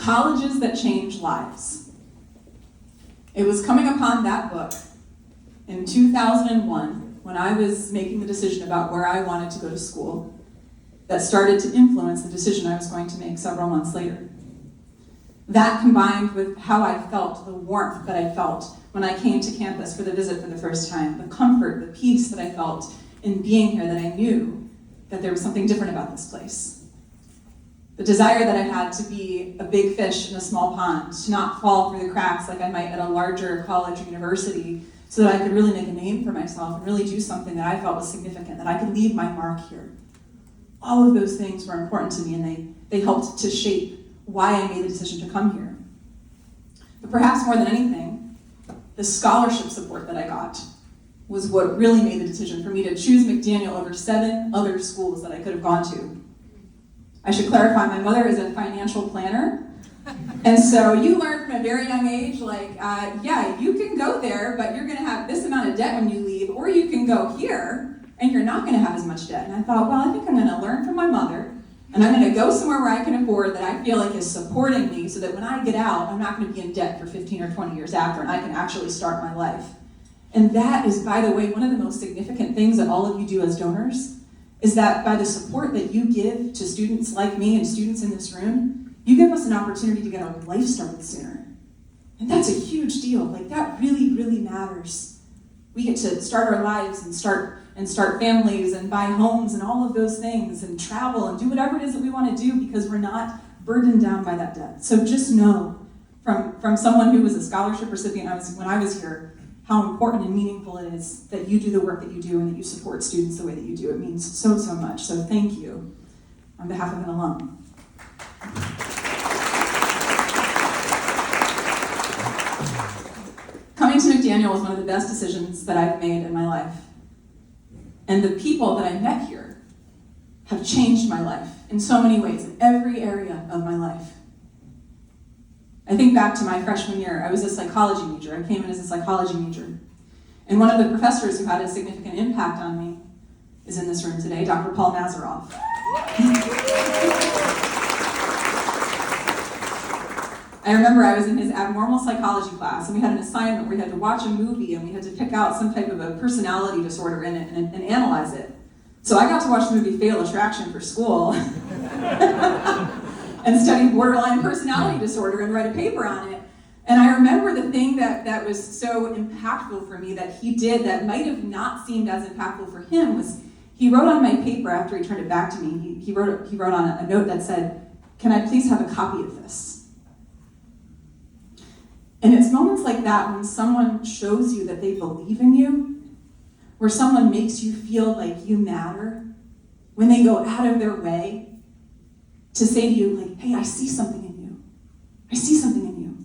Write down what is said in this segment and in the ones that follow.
Colleges That Change Lives. It was coming upon that book in 2001 when I was making the decision about where I wanted to go to school that started to influence the decision I was going to make several months later. That combined with how I felt, the warmth that I felt when I came to campus for the visit for the first time, the comfort, the peace that I felt in being here, that I knew that there was something different about this place. The desire that I had to be a big fish in a small pond, to not fall through the cracks like I might at a larger college or university, so that I could really make a name for myself and really do something that I felt was significant, that I could leave my mark here. All of those things were important to me, and they helped to shape why I made the decision to come here. But perhaps more than anything, the scholarship support that I got was what really made the decision for me to choose McDaniel over 7 other schools that I could have gone to. I should clarify, my mother is a financial planner, and so you learn from a very young age, yeah, you can go there, but you're gonna have this amount of debt when you leave, or you can go here, and you're not gonna have as much debt. And I thought, well, I think I'm gonna learn from my mother, and I'm gonna go somewhere where I can afford, that I feel like is supporting me, so that when I get out, I'm not gonna be in debt for 15 or 20 years after, and I can actually start my life. And that is, by the way, one of the most significant things that all of you do as donors, is that by the support that you give to students like me and students in this room, you give us an opportunity to get our life started sooner. And that's a huge deal. Like, that really, really matters. We get to start our lives and start families and buy homes and all of those things and travel and do whatever it is that we want to do because we're not burdened down by that debt. So just know, from someone who was a scholarship recipient when I was here, how important and meaningful it is that you do the work that you do and that you support students the way that you do. It means so, so much. So thank you on behalf of an alum. Coming to McDaniel was one of the best decisions that I've made in my life. And the people that I met here have changed my life in so many ways, in every area of my life. I think back to my freshman year. I was a psychology major. I came in as a psychology major. And one of the professors who had a significant impact on me is in this room today, Dr. Paul Nazaroff. I remember I was in his abnormal psychology class, and we had an assignment where we had to watch a movie, and we had to pick out some type of a personality disorder in it and analyze it. So I got to watch the movie Fatal Attraction for school. And study borderline personality disorder and write a paper on it. And I remember the thing that was so impactful for me that he did that might have not seemed as impactful for him was he wrote on my paper after he turned it back to me, he wrote on a note that said, "Can I please have a copy of this?" And it's moments like that when someone shows you that they believe in you, where someone makes you feel like you matter, when they go out of their way to say to you, like, hey, I see something in you. I see something in you.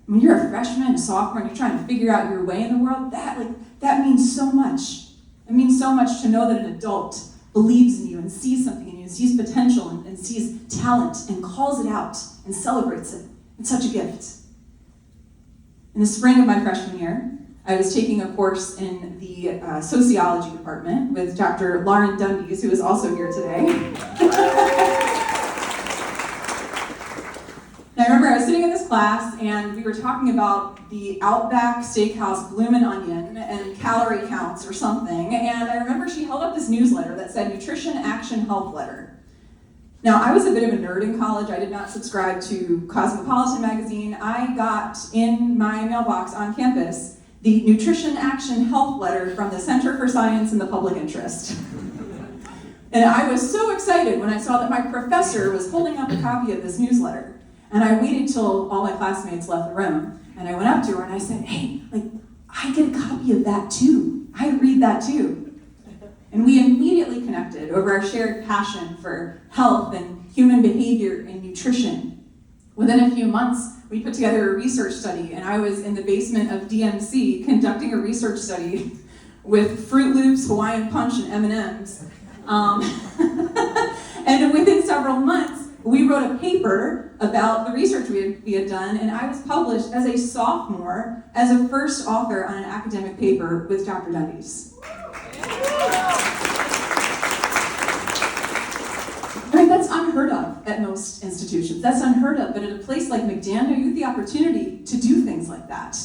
When you're a freshman, a sophomore, and you're trying to figure out your way in the world, that means so much. It means so much to know that an adult believes in you and sees something in you, and sees potential and sees talent and calls it out and celebrates it. It's such a gift. In the spring of my freshman year, I was taking a course in the sociology department with Dr. Lauren Dundies, who is also here today. And I remember I was sitting in this class, and we were talking about the Outback Steakhouse Bloomin' Onion and calorie counts or something, and I remember she held up this newsletter that said Nutrition Action Health Letter. Now, I was a bit of a nerd in college. I did not subscribe to Cosmopolitan magazine. I got in my mailbox on campus the Nutrition Action Health Letter from the Center for Science and the Public Interest. And I was so excited when I saw that my professor was holding up a copy of this newsletter. And I waited till all my classmates left the room, and I went up to her and I said, hey, I get a copy of that too. I read that too. And we immediately connected over our shared passion for health and human behavior and nutrition. Within a few months, we put together a research study, and I was in the basement of DMC conducting a research study with Fruit Loops, Hawaiian Punch, and M&Ms. And within several months, we wrote a paper about the research we had done, and I was published as a sophomore as a first author on an academic paper with Dr. Dundies. Right, that's unheard of at most institutions. That's unheard of, but at a place like McDaniel, you have the opportunity to do things like that,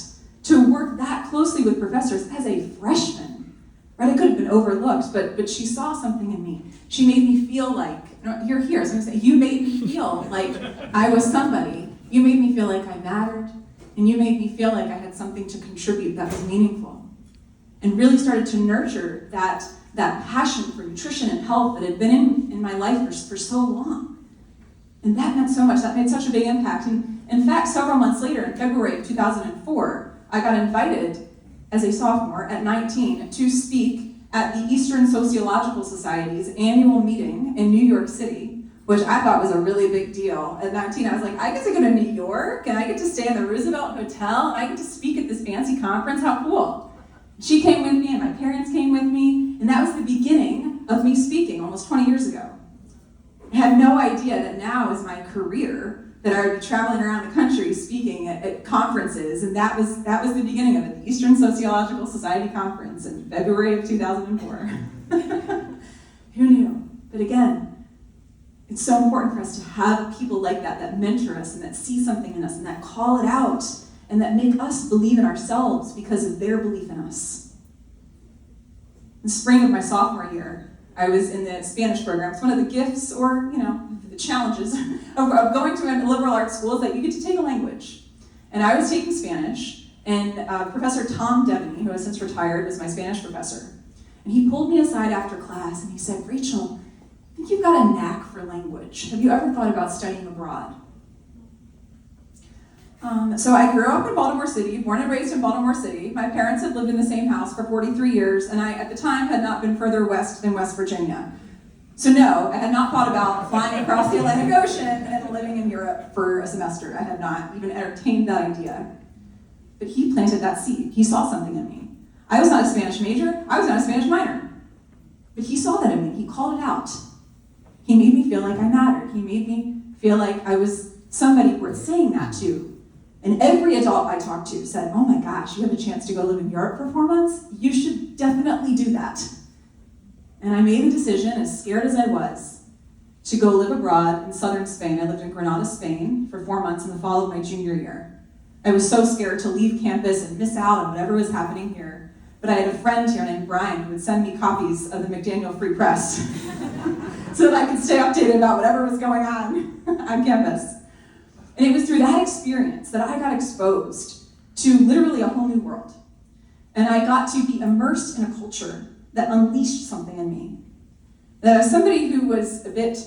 to work that closely with professors as a freshman. Right, I could have been overlooked, but she saw something in me. She made me feel like, you're here, so I'm gonna say, you made me feel like I was somebody. You made me feel like I mattered, and you made me feel like I had something to contribute that was meaningful. And really started to nurture that passion for nutrition and health that had been in my life for so long. And that meant so much, that made such a big impact. And in fact, several months later, in February of 2004, I got invited as a sophomore at 19 to speak at the Eastern Sociological Society's annual meeting in New York City, which I thought was a really big deal. At 19, I was like, I get to go to New York, and I get to stay in the Roosevelt Hotel, and I get to speak at this fancy conference. How cool. She came with me, and my parents came with me, and that was the beginning of me speaking almost 20 years ago. I had no idea that now is my career, that I would be traveling around the country speaking at conferences, and that was the beginning of it, the Eastern Sociological Society Conference in February of 2004. Who knew? But again, it's so important for us to have people like that mentor us and that see something in us and that call it out and that make us believe in ourselves because of their belief in us. In the spring of my sophomore year, I was in the Spanish program. It's one of the gifts or, the challenges of going to a liberal arts school is that you get to take a language. And I was taking Spanish, and Professor Tom Devaney, who has since retired, was my Spanish professor. And he pulled me aside after class and he said, Rachel, I think you've got a knack for language. Have you ever thought about studying abroad? So I grew up in Baltimore City, born and raised in Baltimore City. My parents had lived in the same house for 43 years, and I, at the time, had not been further west than West Virginia. So no, I had not thought about flying across the Atlantic Ocean and living in Europe for a semester. I had not even entertained that idea. But he planted that seed. He saw something in me. I was not a Spanish major. I was not a Spanish minor. But he saw that in me. He called it out. He made me feel like I mattered. He made me feel like I was somebody worth saying that to. And every adult I talked to said, oh my gosh, you have a chance to go live in Europe for 4 months? You should definitely do that. And I made the decision, as scared as I was, to go live abroad in southern Spain. I lived in Granada, Spain for 4 months in the fall of my junior year. I was so scared to leave campus and miss out on whatever was happening here. But I had a friend here named Brian who would send me copies of the McDaniel Free Press so that I could stay updated about whatever was going on campus. And it was through that experience that I got exposed to literally a whole new world. And I got to be immersed in a culture that unleashed something in me. That as somebody who was a bit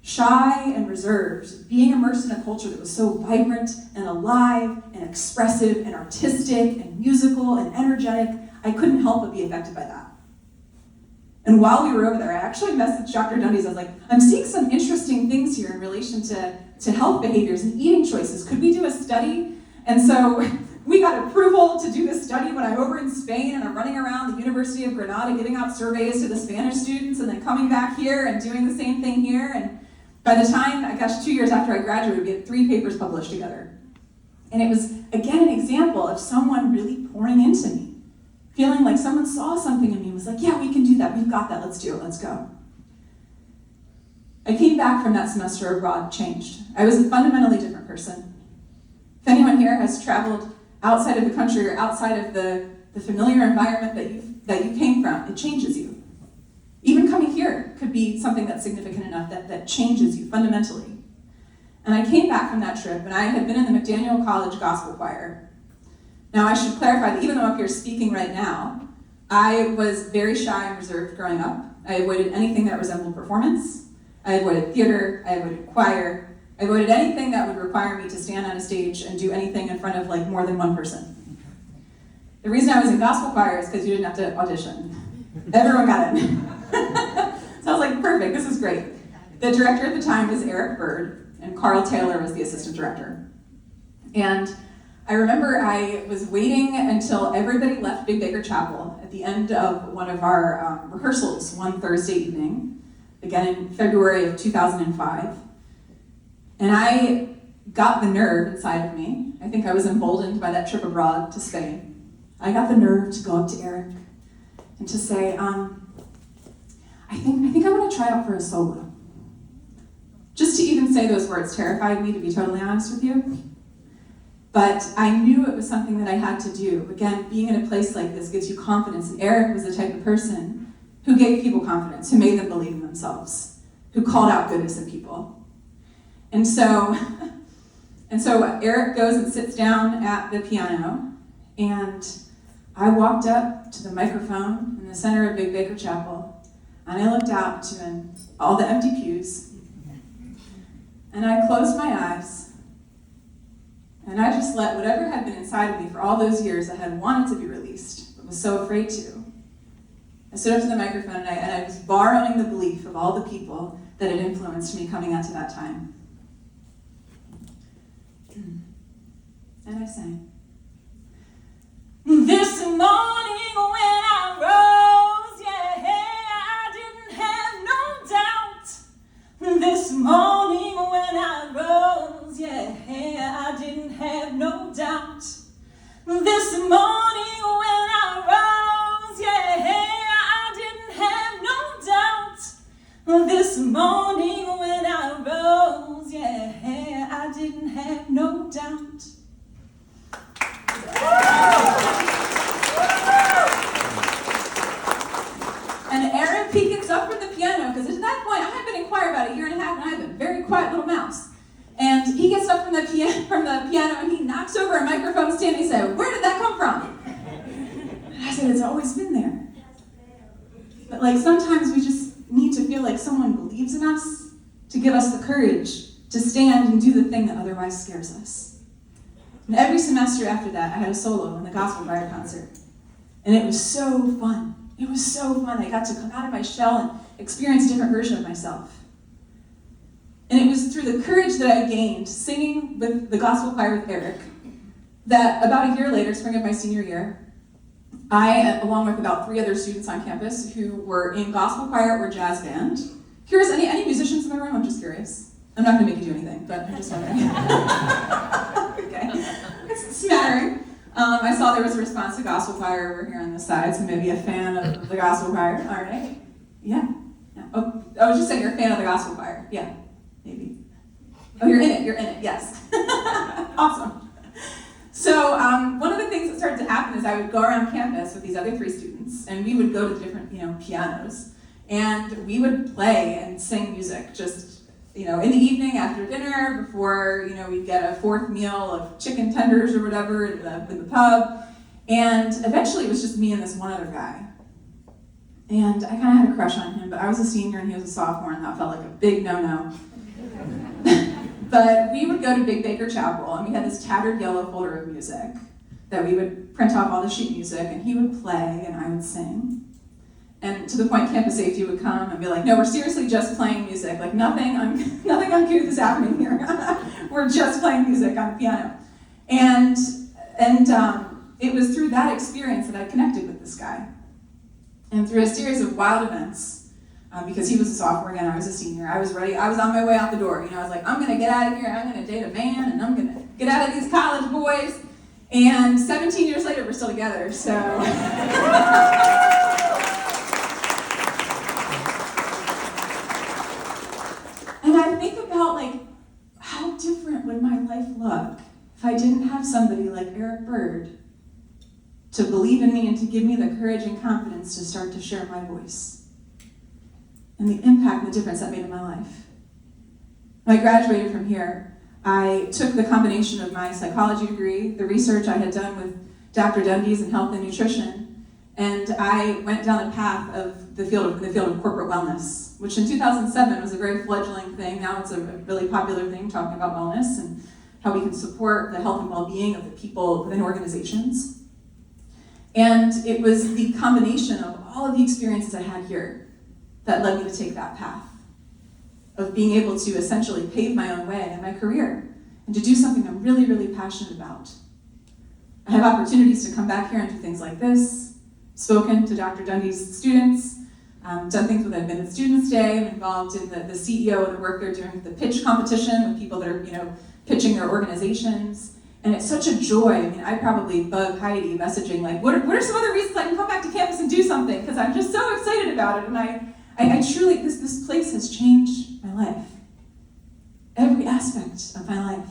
shy and reserved, being immersed in a culture that was so vibrant and alive and expressive and artistic and musical and energetic, I couldn't help but be affected by that. And while we were over there, I actually messaged Dr. Dundies. I was like, I'm seeing some interesting things here in relation to health behaviors and eating choices. Could we do a study? And so we got approval to do this study when I'm over in Spain and I'm running around the University of Granada giving out surveys to the Spanish students and then coming back here and doing the same thing here. And by the time, 2 years after I graduated, we had 3 papers published together. And it was, again, an example of someone really pouring into me, feeling like someone saw something in me and was like, yeah, we can do that. We've got that. Let's do it. Let's go. I came back from that semester abroad changed. I was a fundamentally different person. If anyone here has traveled outside of the country or outside of the familiar environment that you came from, it changes you. Even coming here could be something that's significant enough that changes you fundamentally. And I came back from that trip, and I had been in the McDaniel College Gospel Choir. Now, I should clarify that even though I'm here speaking right now, I was very shy and reserved growing up. I avoided anything that resembled performance. I avoided theater, I avoided choir, I avoided anything that would require me to stand on a stage and do anything in front of more than one person. The reason I was in gospel choir is because you didn't have to audition. Everyone got in. So I was like, perfect, this is great. The director at the time was Eric Bird, and Carl Taylor was the assistant director. And I remember I was waiting until everybody left Big Baker Chapel at the end of one of our rehearsals one Thursday evening, again in February of 2005. And I got the nerve inside of me. I think I was emboldened by that trip abroad to Spain. I got the nerve to go up to Eric and to say, I think I want to try out for a solo. Just to even say those words terrified me, to be totally honest with you. But I knew it was something that I had to do. Again, being in a place like this gives you confidence. And Eric was the type of person who gave people confidence, who made them believe in themselves, who called out goodness in people. And so Eric goes and sits down at the piano, and I walked up to the microphone in the center of Big Baker Chapel, and I looked out to all the empty pews, and I closed my eyes, and I just let whatever had been inside of me for all those years that had wanted to be released, but was so afraid to. I stood up to the microphone, and I was borrowing the belief of all the people that had influenced me coming out to that time. And I sang. This morning when I rose, yeah, I didn't have no doubt. This morning when I rose, yeah, I didn't have no doubt. This morning when I rose, yeah, I didn't have no doubt. This morning when I rose, yeah, I didn't have no doubt. And Aaron, he gets up from the piano, because at that point, I had been in choir about a year and a half, and I had been a very quiet little mouse. And he gets up from the piano, and he knocks over a microphone stand, and he said, "Where did that come from?" And I said, "It's always been there." But sometimes we just need to feel like someone believes in us to give us the courage to stand and do the thing that otherwise scares us. And every semester after that, I had a solo in the gospel choir concert. And it was so fun. It was so fun. I got to come out of my shell and experience a different version of myself. And it was through the courage that I gained singing with the gospel choir with Eric that about a year later, spring of my senior year, I, along with about 3 other students on campus who were in gospel choir or jazz band. Curious, any musicians in the room? I'm just curious. I'm not going to make you do anything, but I'm just wondering. Okay. It's smattering. I saw there was a response to gospel choir over here on this side, so maybe a fan of the gospel choir. All right. Yeah. Oh, I was just saying you're a fan of the gospel choir. Yeah, maybe. Oh, you're in it, yes. Awesome. So one of the things that started to happen is I would go around campus with these other 3 students, and we would go to different, pianos, and we would play and sing music just in the evening after dinner, before, we'd get a 4th meal of chicken tenders or whatever in the pub. And eventually it was just me and this one other guy. And I kind of had a crush on him, but I was a senior and he was a sophomore, and that felt like a big no-no. But we would go to Big Baker Chapel, and we had this tattered yellow folder of music that we would print off all the sheet music, and he would play and I would sing. And to the point campus safety would come and be like, "No, we're seriously just playing music. Nothing uncouth is happening here. We're just playing music on the piano." And it was through that experience that I connected with this guy. And through a series of wild events, because he was a sophomore again, I was a senior, I was ready, I was on my way out the door. I was like, I'm gonna get out of here, I'm gonna date a man, and I'm gonna get out of these college boys. And 17 years later, we're still together, so. And I think about how different would my life look if I didn't have somebody like Eric Bird to believe in me and to give me the courage and confidence to start to share my voice. And the impact and the difference that made in my life. When I graduated from here, I took the combination of my psychology degree, the research I had done with Dr. Dundee's in health and nutrition, and I went down the path of the field of corporate wellness, which in 2007 was a very fledgling thing. Now it's a really popular thing, talking about wellness and how we can support the health and well-being of the people within organizations. And it was the combination of all of the experiences I had here that led me to take that path of being able to essentially pave my own way in my career and to do something I'm really, really passionate about. I have opportunities to come back here and do things like this, spoken to Dr. Dundee's students, done things with Admitted Students Day. I'm involved in the CEO and the work they're doing with the pitch competition with people that are, pitching their organizations. And it's such a joy. I probably bug Heidi messaging what are some other reasons I can come back to campus and do something? Because I'm just so excited about it. And I truly, this place has changed my life. every aspect of my life.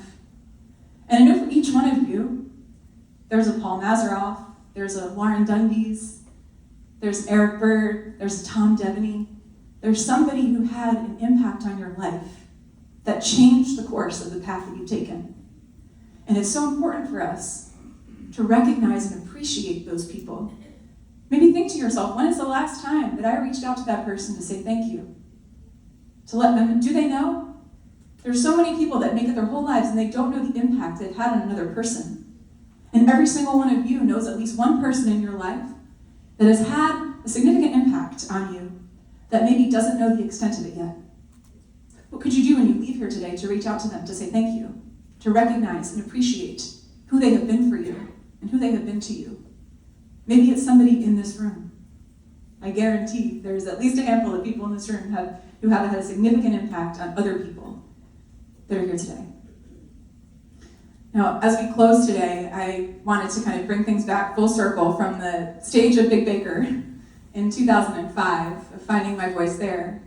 And I know for each one of you, there's a Paul Mazeroff, there's a Lauren Dundees, there's Eric Bird, there's a Tom Devaney. There's somebody who had an impact on your life that changed the course of the path that you've taken. And it's so important for us to recognize and appreciate those people. Maybe think to yourself, when is the last time that I reached out to that person to say thank you? To let them, do they know? There's so many people that make it their whole lives and they don't know the impact it had on another person. And every single one of you knows at least one person in your life that has had a significant impact on you that maybe doesn't know the extent of it yet. What could you do when you leave here today to reach out to them to say thank you, to recognize and appreciate who they have been for you and who they have been to you? Maybe it's somebody in this room. I guarantee there's at least a handful of people in this room who have had a significant impact on other people that are here today. Now, as we close today, I wanted to kind of bring things back full circle from the stage of Big Baker in 2005, of finding my voice there,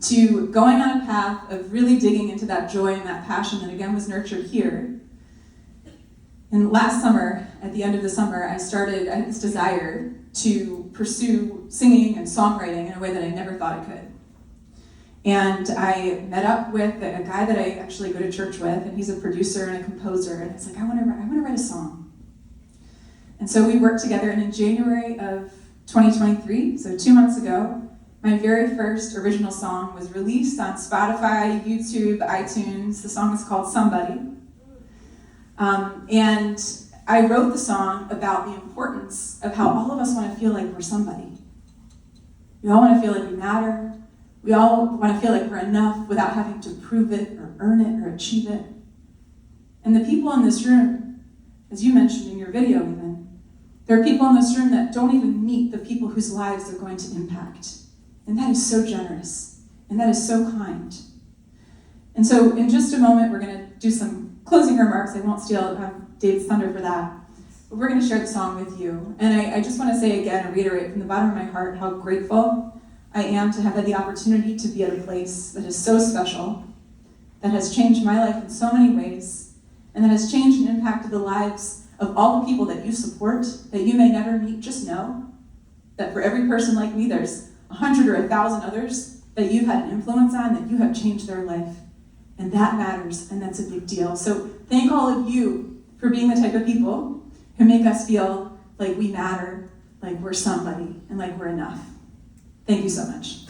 to going on a path of really digging into that joy and that passion that again was nurtured here. And last summer, at the end of the summer, I had this desire to pursue singing and songwriting in a way that I never thought I could. And I met up with a guy that I actually go to church with, and he's a producer and a composer, and it's like, I want to write a song. And so we worked together, and in January of 2023, so 2 months ago, my very first original song was released on Spotify, YouTube, iTunes. The song is called Somebody. And I wrote the song about the importance of how all of us want to feel like we're somebody. We all want to feel like we matter. We all want to feel like we're enough without having to prove it or earn it or achieve it. And the people in this room, as you mentioned in your video even, there are people in this room that don't even meet the people whose lives they're going to impact. And that is so generous. And that is so kind. And so in just a moment, we're going to do some closing remarks. I won't steal Dave's thunder for that. But we're going to share the song with you. And I just want to say again and reiterate from the bottom of my heart how grateful I am to have had the opportunity to be at a place that is so special, that has changed my life in so many ways, and that has changed and impacted the lives of all the people that you support, that you may never meet. Just know that for every person like me, there's 100 or 1,000 others that you've had an influence on, that you have changed their life. And that matters, and that's a big deal. So thank all of you for being the type of people who make us feel like we matter, like we're somebody, and like we're enough. Thank you so much.